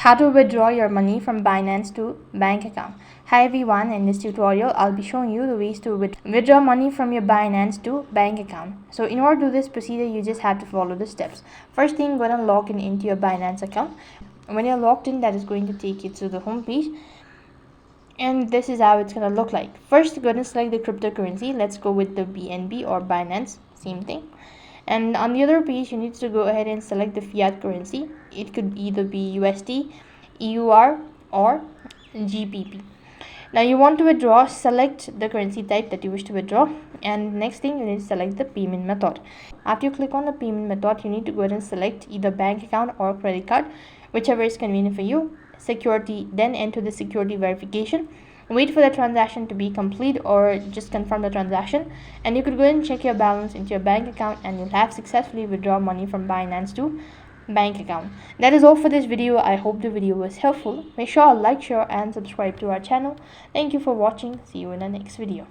How to withdraw your money from Binance to bank account. Hi everyone, in this tutorial I'll be showing you the ways to withdraw money from your Binance to bank account. So in order to do this procedure, you just have to follow the steps. First thing, go and log in into your Binance account. When you're logged in, that is going to take you to the home page, and this is how it's going to look like. First, go and select the cryptocurrency. Let's go with the BNB or Binance, same thing. And on the other page, you need to go ahead and select the fiat currency. It could either be USD, EUR, or GBP. Now you want to withdraw, select the currency type that you wish to withdraw, and next thing you need to select the payment method. After you click on the payment method, you need to go ahead and select either bank account or credit card, whichever is convenient for you. Security, then enter the security verification. Wait for the transaction to be complete or just confirm the transaction, and you could go ahead and check your balance into your bank account, and you'll have successfully withdrawn money from Binance to bank account. That is all for this video. I hope the video was helpful. Make sure to like, share and subscribe to our channel. Thank you for watching. See you in the next video.